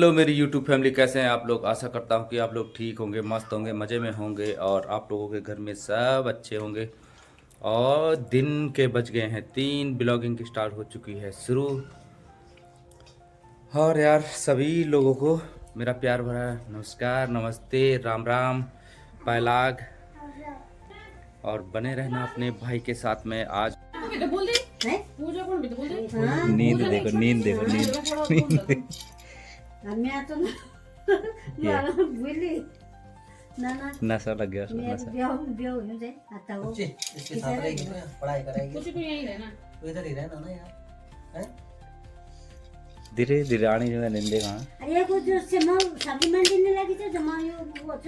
Hello मेरी YouTube family, कैसे हैं आप लोग। आशा करता हूं कि आप लोग ठीक होंगे, मस्त होंगे, मज़े में होंगे और आप लोगों के घर में सब अच्छे होंगे। और दिन के बज गए हैं 3, ब्लॉगिंग की स्टार्ट हो चुकी है शुरू। और यार सभी लोगों को मेरा प्यार भरा नमस्कार, नमस्ते, राम राम, पैलाग। और बने रहना अपने भाई के साथ में। आज नींद देखो, नींद देखो, नींद नशा लग गया, इसके साथ रहेगी तो पढ़ाई करेगी। कुछ भी यहीं रहना, तो इधर ही रहना ना यार। धीरे धीरे आने जो है निंदे कहाँ अरे कुछ से मैं सब्जी मंडी में लगी तो जमा यो वो छ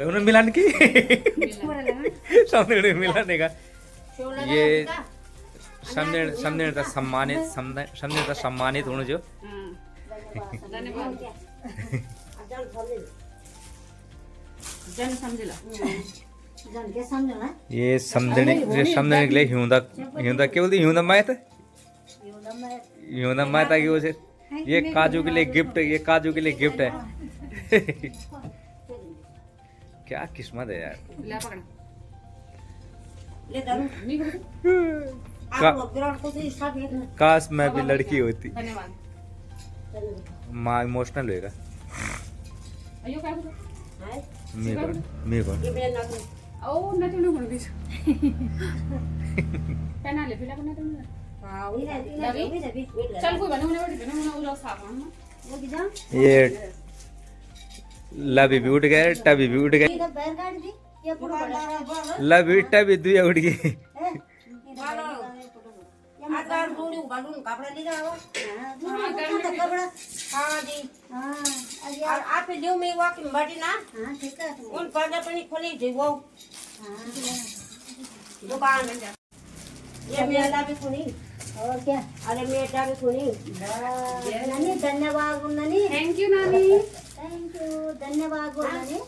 उन्होंने मिलान की सामने मिलाने का ये सामने सम्मानित होने जो जन समझला जन के समझला ये समझने के लिए हिंदा क्या बोलती हिंदा माता की वजह से ये काजू के लिए गिफ्ट है क्या किस्मत है यार। काश मैं भी लड़की होती। माँ इमोशनल होएगा। मैं कौन ये लवी भी उठ गए, टबी भी उठ गए, लवी टबी दुया उठ गई। दुकान ये मेला भी सुनी और क्या। अरे मेटा भी सुनी नानी, धन्यवाद नानी, थैंक यू नानी, थैंक यू, धन्यवाद नानी।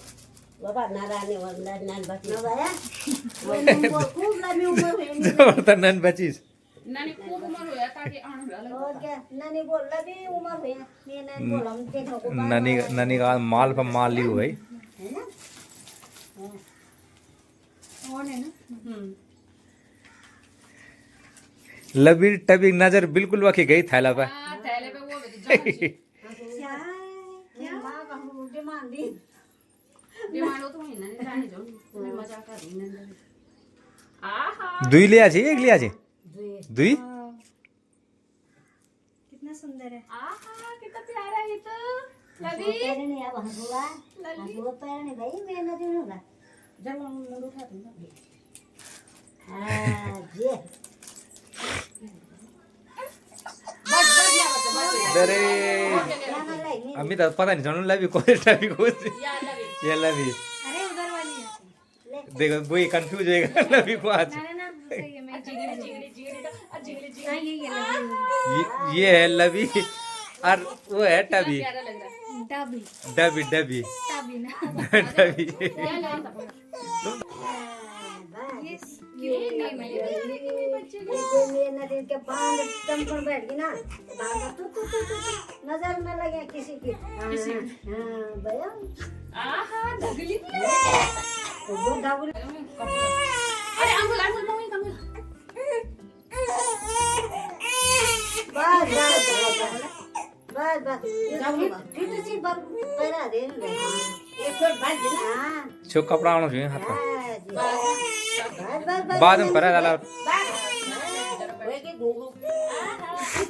बाबा नारायण वंदन नान बची बाया वो खूब लंबी उम्र है जबरदस्त नन बचीस नानी खूब उम्र होया ताकि आण वाला और क्या। नानी बोल लंबी उम्र है ये नानी बोल हम देखो को ननी का माल पर माल ली भाई है ना। और है ना लबी टबी नजर बिल्कुल वकी गई थैला पे। हां थैले पे वो भी क्या मां का हम डिमांड दी डिमांड हो तो ही ना रानी जो मजाक कर रही है। आहा दुई लिया छी, एक लिया छी दुई। कितना सुंदर है। आहा कितना प्यारा है ये तो लवी। पैर नहीं अब हंसुआ हंसुआ पैर नहीं भाई मैं ना दूंगा जब मैं उठा दूंगा। हां जी अरे अम्मी तो पता नहीं जानू लवी कौन टबी कौन सी ये लवी। अरे उधर वाली है देखो वही कंफ्यूज होएगा लवी को आज। ना ना सही है। मैं जिगली ये है लवी और वो है टबी प्यारा लग रहा है। डबी डबी डबी डबी ना डबी। ये कोई मेरे ना दिन के बांध दम पर बैठ गई ना बांध तू नजर में लगे किसी की। हां भैया आहा ढगली वो डबल। अरे अंगुल अंगुल मम्मी अंगुल बस बस फिर सी बार पैरा दे एक बार बांध देना। हां छो कपड़ा आनो चाहिए हाथ में बस बाद में परा डाला।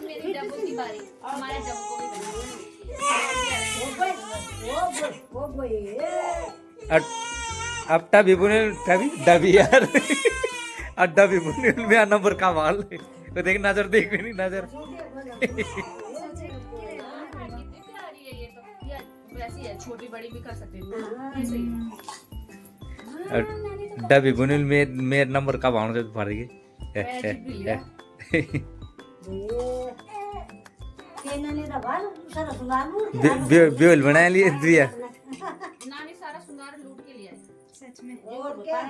मेरी डब्बू की बारी हमारे डब्बू को भी अब टबी बुने टबी डबी यार अब डबी बुने में नंबर का माल तो देख नजर देख नहीं नजर। वैसी है, छोटी बड़ी भी कर सकते हैं ऐसे ही। डबी बुनिल में नंबर का भाव से भर गई। ब्योल बना लिए दिया। नानी सारा श्रृंगार लूट के लिया है सच में। और क्या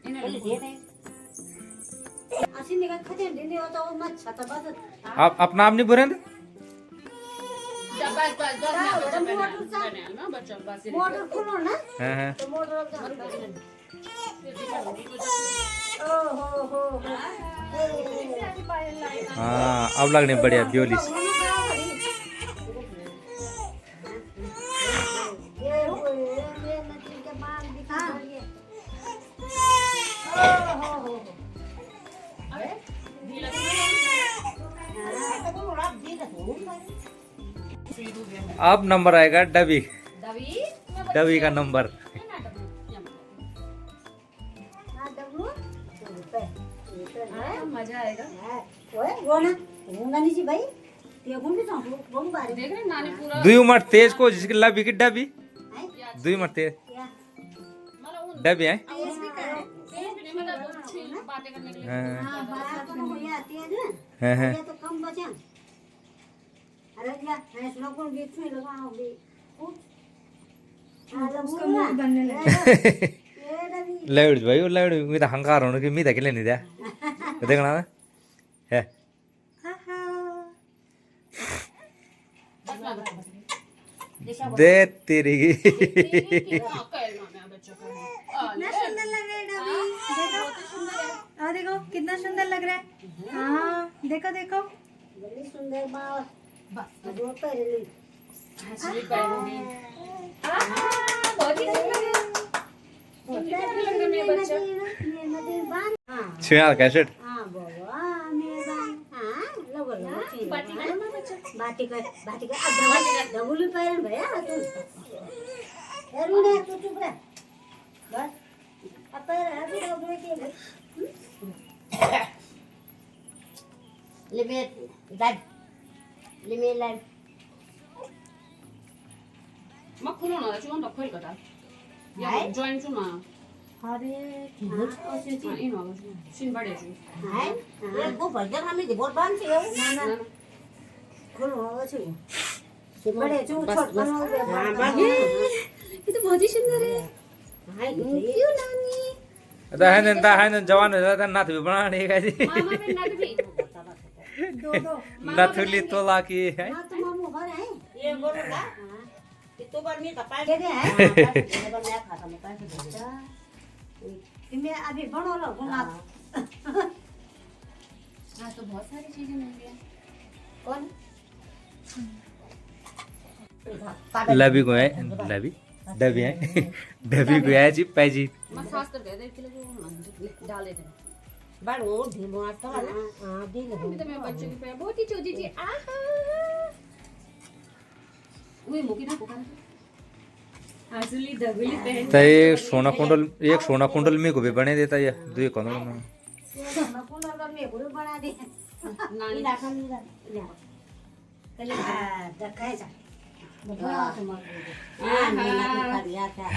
इन्हें असी निका खते दिन होता वो मत छता बस आप अपना आप नहीं बुरेंगे जब बस बच्चा बस मोटर खोलो ना हैं तो मोटर ओ हो हाँ अब लगने बढ़िया ब्योली से। ये नदी के बाल दिखा ये हो अब नंबर आएगा डबी दवी डबी का नंबर। हां डब्लू मजा आएगा। ओए वो ना नहीं जी भाई ये कौन भी तो बहुत बारे देख रहे नानी पूरा दुई मट तेज को जिसकी लबी की डबी दुई मट तेज डबी है बातें करने के लिए हाँ हां बात तो ये आती है ना हाँ ये तो कम बचा अरे क्या मैं लोगों बीच में लगाओ भी उसका मुंह बनने लगा ये डबी लवड़ भाई वो लवड़ मी तो हंकार होने की मी तो अकेले नहीं दिया देखना है दे तेरी की कितना सुंदर लग रहा है डबी देखो हाँ देखो कितना सुंदर लग रहा है हाँ देखो देखो बड़ी सुंदर बाल बस दो पैर ली बहुत ही छुआ कैसेट मक्खन होना है चुन रखो इकट्ठा या जॉइन चुन ना अरे इन होगा सिन बड़े चुन बड़े चू छोट ये तो बहुत ही सुंदर है क्यों नानी है जवान हो जाता नाथ भी बनाने का जी मामा में नग भी दो दो नथुली तोला की है हाँ तो मामू भर है ये बोलूंगा तो बार में कपाल दे दे है मैं खाता मैं पैसे दे दूंगा मैं अभी बनो लो गुना आज तो बहुत सारी चीजें मिल गई कौन लबी को है लबी डबी है डबी को है जी पैजी मसाज कर दे दे किलो जो डाले थे बार वो ढीलो आता है ना हां दे दे अभी तो मेरे बच्चे की पैर बहुत ही छोटी थी आहा वही मुकी ना कोका असली डबली पहन तो एक सोना कुंडल में को भी बने देता है दो कौन कुंडल का मैं गुरु बना दे नानी लाखन ले चले देखाए जा बहुत मत हां मैं कर लिया था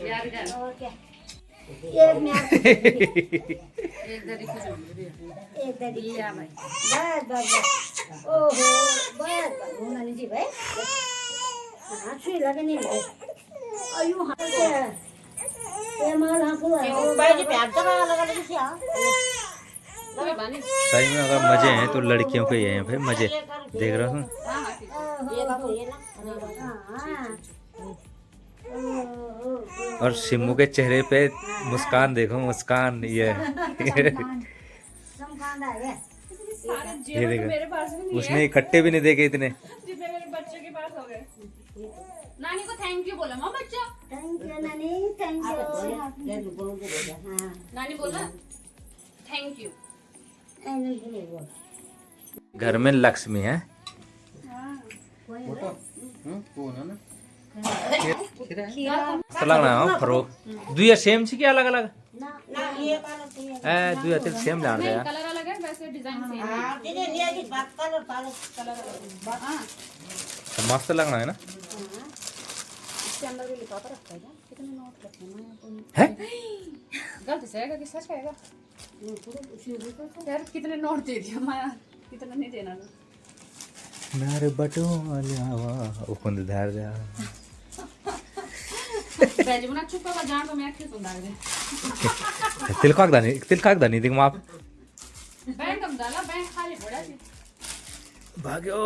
यार क्या और क्या एक मैं एक दरी को एक दे लिया भाई बस ओहो बस होना नहीं जी भाई हां छुई लगे नहीं अयो हां ये माल हां बाई जी प्यार तो लगा लगी सी हां कोई बानी सही में अगर मजे हैं तो लड़कियों के ये हैं भाई मजे देख रहा हूँ हां हां ये बाबू ये ना हां और शिमू के चेहरे पे मुस्कान देखो मुस्कान ये समकान आ गया ये देखो उसने इकट्ठे भी नहीं देखे इतने जितने मेरे बच्चे के पास हो गए नानी को थैंक यू बोला मां बच्चा थैंक यू नानी थैंक यू ये बोल दे हां नानी बोला थैंक यू एने बोल घर में लक्ष्मी है तो लग रहा है फरोक दुया सेम छी क्या अलग अलग ना ना ये वाला तो ए दुया तेल सेम लान नहीं दिया कलर अलग है वैसे डिजाइन सेम है हां दीदी ये की बात कलर कलर हां तो मस्त लग रहा है ना इसके अंदर भी लिखा तो रखा है क्या कितने नोट रखे हैं है गलत से आएगा कि सच आएगा यार कितने नोट दे दिया मैं कितना नहीं देना था नारे बटो आवा ओपन धार जा बेजबना चुका का जान तो मैं आंखें सुंदर दे तिल काक दानी दिख माप बैंक कम डाला बैंक खाली पड़ा थी भाग्यो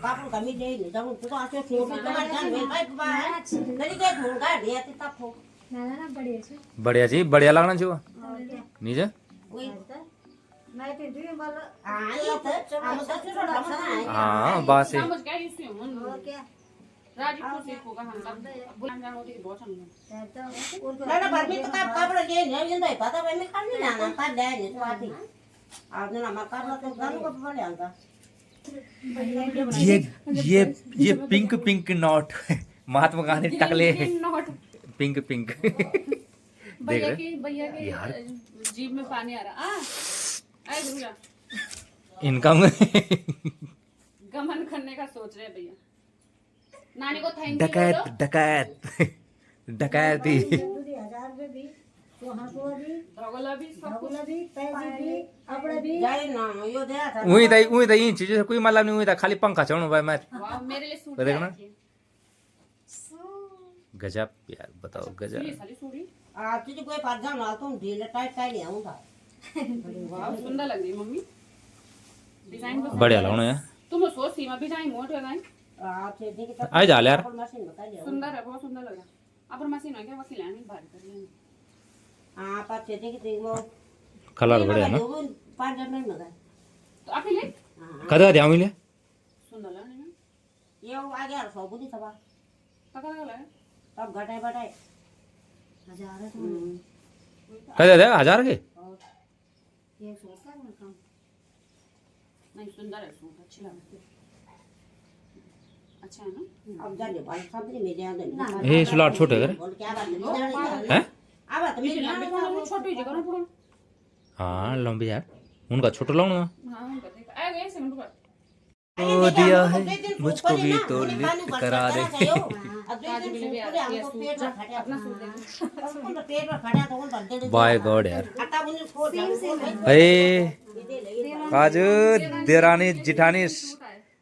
कापून कमी दे जाऊन तू आसे ठेव तुम्हारे जान में भाई बाबा नदी के ढूंढा दिया ती तब हो ना बढ़िया छे बढ़िया जी बढ़िया लगना चाहिए नीचे वही मैं तो दुई वाला हां ये तो हम तो थोड़ा सा हाँ बात है समझ गया इसमें मन और क्या राजू से होगा हम सब बुलान जाना होती बहुत समझ तो और ना ना पर में तो कापड़ दे नहीं जिंदा पता भाई में खाने ना का दे नहीं तो आती आज ना मक्का तो गानों को बोले आंगा ये pink pink not Mahatma Gandhi Takle not pink pink भैया के जीभ में पानी आ रहा आए भैया इनकम गमन करने का सोच रहे भैया नानी को थैंक यू डकैत डकैत डकैती 1000 रुपए भी तो हाथों भी धगला भी सब भगुला भी पैसे भी अपना भी जाए ना यो दे था वही तो ये चीज कोई मतलब नहीं हुई था खाली पंखा चढ़ो भाई मैं वाह मेरे लिए सूट तो देखना। लाए थे। गजब यार बताओ गजब ये सारी सूड़ी आ तुझे कोई पास जाना तो ढील टाइट का नहीं आऊंगा वाह सुंदर लग रही मम्मी डिजाइन बहुत बढ़िया लगना यार तुम सोच सीमा भी जाए मोट हो जाए आ थे देखी तो आ जा यार मशीन बता लिया सुंदर है बहुत सुंदर लगा अपन मशीन है क्या वकील है भारी कर लिया हां पर थे देखी तो वो कलर बढ़िया ना 5 में मगा तो आप ही ले कदा दिया मिले सुंदर लगा नहीं ये आ गया सब बुद्धि सब पका लगा तब घटाए बढ़ाए 1000 है तो कदा दे 1000 के ये सोचा ना काम नहीं सुंदर है सूट अच्छी लगा अच्छा है ना अब जाने भाई सामने में जा दे ए स्लॉट छोटे करे बोल क्या बात नहीं हैं अब बात ये लंबी वाला छोटी जगह ना पूरा हाँ लंबी यार उनका छोटा लगना हां उनका देख आ गए से मिनट तो दिया है मुझको भी तो लिफ्ट करा दे बाय गॉड यार अरे काजू देरानी जिठानी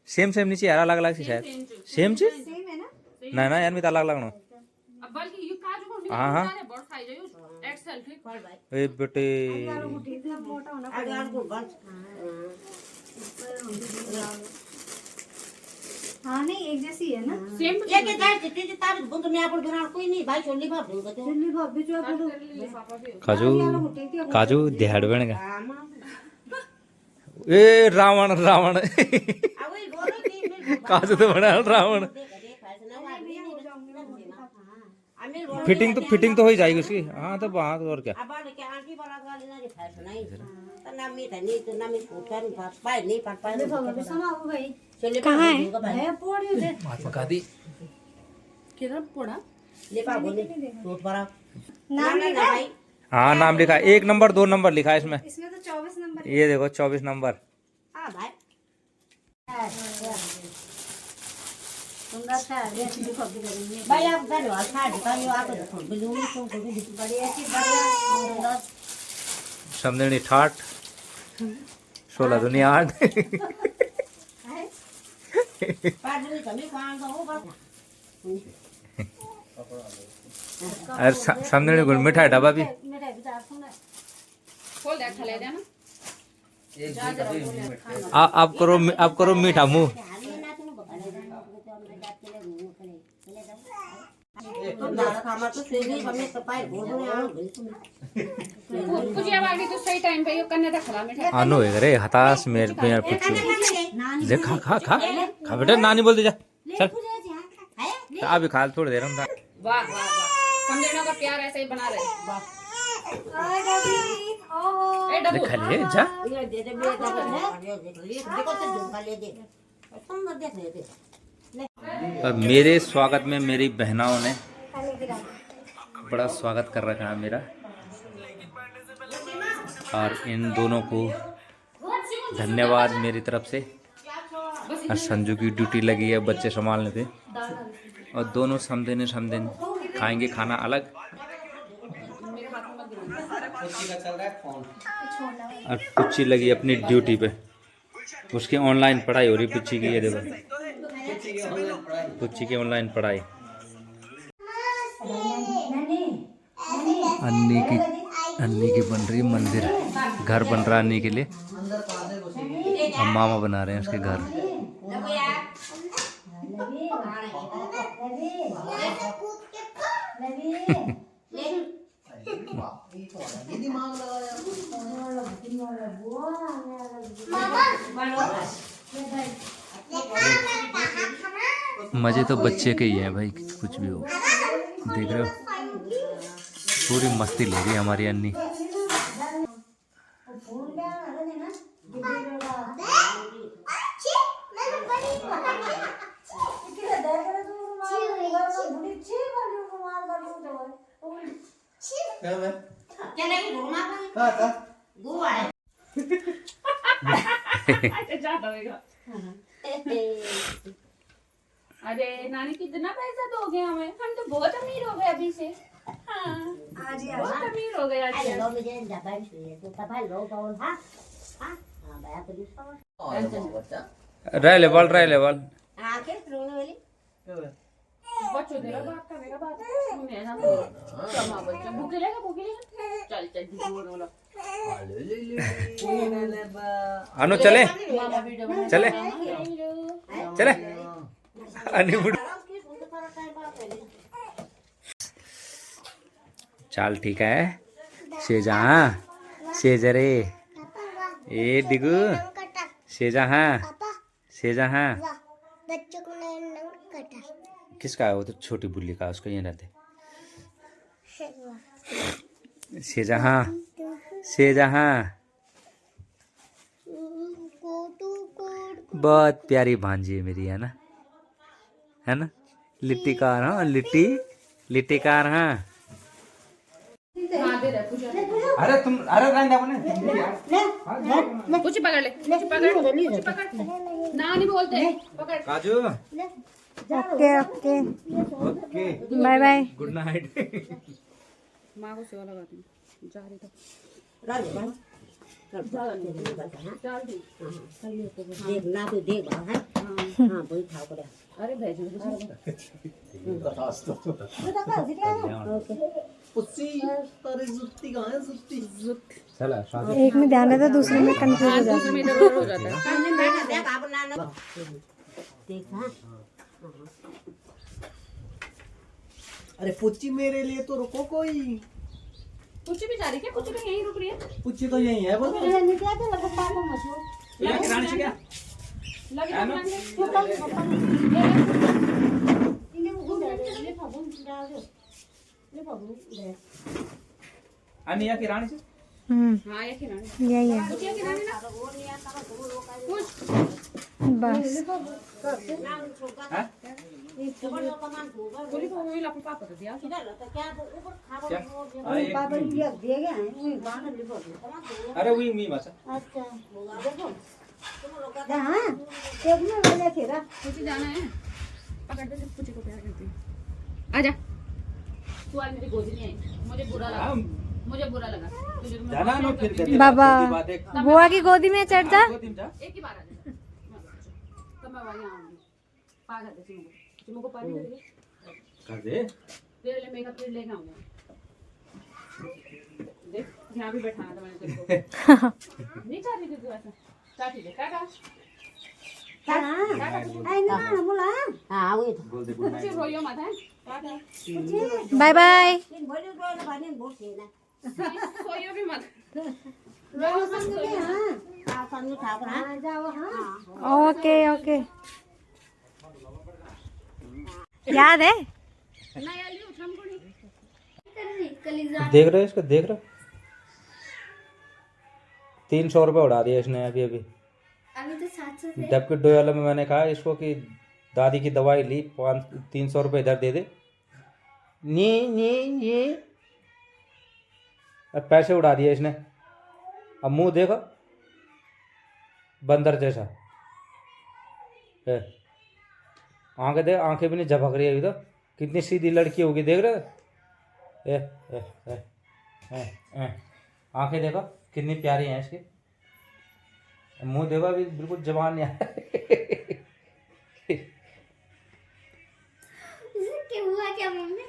सेम सेम नीचे यार अलग अलग सी शायद सेम ची सेम है ना ना ना यार मैं तो अलग लगना अब बल्कि ये काजू को हाँ, हाँ। सारे बड़ साइज है एक्सेल ठीक ए बेटे इतना मोटा होना हाँ नहीं एक जैसी है ना सेम ये के जाए चिट्ठी तार बुंद में आपन बिना कोई नहीं भाई छोली भाव दूंगा तो दिल्ली भाव भी जो बोलो लिफाफा भी काजू काजू दिहाड़ बनेगा ए रावण रावण आवई बोलो की काजू तो बना रावण फिटिंग तो हो ही जाएगी उसकी हाँ तो बात और क्या अब के आंटी वाला वाली ना फैशन नहीं तो ना मी नहीं तो ना मी फूट कर पाए नहीं पाट पाए भाव समाओ भाई चले कहां है है पोड़ी दे महात्मा गांधी किधर पड़ा ले पा बोले टूट पड़ा नाम ना लिखा भाई हाँ नाम लिखा 1 नंबर 2 नंबर लिखा है इसमें इसमें तो 24 नंबर ये देखो 24 नंबर हां भाई सुंदर सा है देखो भी करेंगे भाई आप धन्यवाद खा दिखाइए आप देखो बिल्कुल तो बढ़िया सी बढ़िया समझनी ठाठ 16 दुनिया 8 पानी कमी कान का हो बस और समझने को मिठाई डब्बा भी मेरा भी तो सुना खोल दे खा ले देना आप करो मीठा मुंह कुछ अब आगे तो सही टाइम पे यो करने तक खला मिठा आनो है रे हताश में कुछ जे खा खा खा खा बेटा नानी बोल दे जा चल अभी खा थोड़ी देर हम वाह वाह वाह समझेना का प्यार ऐसे ही बना रहे वाह ए डब्बू खा ले जा और मेरे स्वागत में मेरी बहनाओं ने बड़ा स्वागत कर रखा है मेरा और इन दोनों को धन्यवाद मेरी तरफ से और संजू की ड्यूटी लगी है बच्चे संभालने पे और दोनों समदिन खाएंगे खाना अलग और पुच्ची लगी अपनी ड्यूटी पे उसकी ऑनलाइन पढ़ाई हो रही पुच्ची की ये देखो पुच्ची की ऑनलाइन पढ़ाई अन्नी की बन रही मंदिर घर बन रहा है अन्नी के लिए। अंदर कहाँ से घुसेगी? हम मामा बना रहे हैं उसके घर। ये दिमाग लगाया। मजे तो बच्चे के ही हैं भाई, कुछ भी हो। देख रहे हो पूरी मस्ती ले रही है हमारी अन्नी। अरे नानी कितना पैसा दोगे हमें? हम तो बहुत अमीर हो गए अभी से। हाँ, बहुत अमीर हो गए आज से। रह ले बॉल बच्चों तेरा बात का मेरा बात सुने ना कमा बच्चा भूखे लेगा चल बोलो अनु चले मामा वीडियो बना चले चले अन्नी बुढ़ चाल ठीक है। शेजहाँ शेजरे ए डिगू शेजहाँ बच्चों को कटा किसका है वो? तो छोटी बुल्ली का, उसको ये रहते। शेजहाँ बहुत प्यारी भांजी है मेरी, है ना लिट्टी कार। हाँ लिट्टी कार। हाँ अरे तुम कुछ पकड़ ले पकड़ नानी बोलते पकड़ काजू। Okay okay bye bye. Good night. माँ को सेवा लगाती हूँ जा रही था देखना तो देख है। हाँ वही था अरे भेजो चला एक में ध्यान रहता, दूसरे में कंफ्यूज हो जाता। में इधर हो जाता है। देखा अरे पुच्ची मेरे लिए तो रुको कोई। पुच्ची भी जा रही है? पुच्ची भी यहीं रुक रही है? पुच्ची तो यही है बस। लगे अनिया की रानी से हाँ ये खिलाने यही है पुच्ची खिलाने ना बस। बोली को वही लापू पापा तो दिया अरे वही मी बचा। पुच्ची जाना है पकड़ दे पुच्ची को प्यार करती है। आजा तू आज मेरी गोदी नहीं आई मुझे बुरा लगा तुझे तो मैं जाना नो फिर कर बाबा बुआ की गोदी में चढ़ जा। एक ही बार आ जा तब मैं वहीं आऊंगी पागल है चिमू को पानी दे कर दे तेरे लिए मेकअप किट लेके आऊंगा। देख यहाँ भी बैठाना था मैंने तेरे को नहीं चाहती थी तू ऐसा चाहती थी क्या हाँ वही बोल दे गुड नाइट। रोइयो मत है बाय बाय। सोइयो भी मत ओके ओके याद है। नहीं आली उठम को नहीं देख रहे हो इसको देख रहे हो 300 रुपये उड़ा दिया इसने अभी तो 700 जबकि डोयाला में मैंने कहा इसको कि दादी की दवाई ली 300 रुपये इधर दे दे नी अब पैसे उड़ा दिए इसने। अब मुंह देखो बंदर जैसा आंखें देख आंखें भी नहीं झपक रही है अभी तो कितनी सीधी लड़की होगी देख रहे हो। आंखें देखो कितनी प्यारी हैं इसकी। मुंह देखो अभी बिल्कुल जवान नहीं आया। क्या हुआ क्या मम्मी